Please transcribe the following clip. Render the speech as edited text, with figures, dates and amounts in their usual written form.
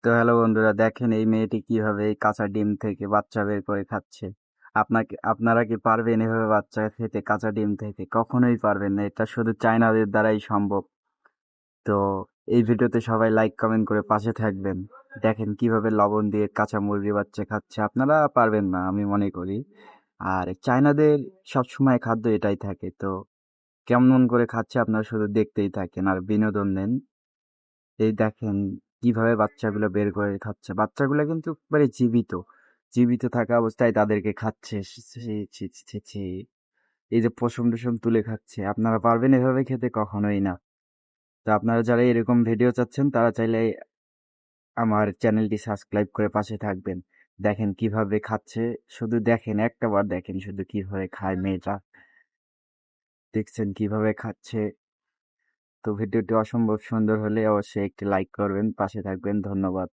তো হ্যালো বন্ধুরা, দেখেন এই মেয়েটি কিভাবে এই কাঁচা ডিম থেকে বাচ্চা বের করে খাচ্ছে। আপনারা কি পারবেন এভাবে বাচ্চা খেতে কাঁচা ডিম থেকে? কখনোই পারবেন না, এটা শুধু চাইনাদের দ্বারাই সম্ভব। তো এই ভিডিওতে সবাই লাইক কমেন্ট করে পাশে থাকবেন। দেখেন কিভাবে লবণ দিয়ে কাঁচা মুরগি বাচ্চা খাচ্ছে, আপনারা পারবেন না আমি মনে করি। আর চাইনাদের সব সময় খাদ্য এটাই থাকে। তো কেমন করে খাচ্ছে আপনারা শুধু দেখতেই থাকেন আর বিনোদন নেন। এই দেখেন কিভাবে বাচ্চাগুলো বের করে খাচ্ছে। বাচ্চাগুলো কিন্তু একবারে জীবিত, জীবিত থাকা অবস্থায় তাদেরকে খাচ্ছে। ছি, ছি, ছি, ছি, ছি। এই যে পশম টসম তুলে খাচ্ছে, আপনারা পারবেন এভাবে খেতে? কখনোই না। তো আপনারা যারা এরকম ভিডিও চাচ্ছেন তারা চাইলে আমার চ্যানেলটি সাবস্ক্রাইব করে পাশে থাকবেন। দেখেন কিভাবে খাচ্ছে, শুধু দেখেন, একটা বার দেখেন শুধু কিভাবে খায় মেয়েটা। দেখছেন কিভাবে খাচ্ছে? তো ভিডিওটি অসম্ভব সুন্দর হলে অবশ্যই একটি লাইক করবেন, পাশে থাকবেন। ধন্যবাদ।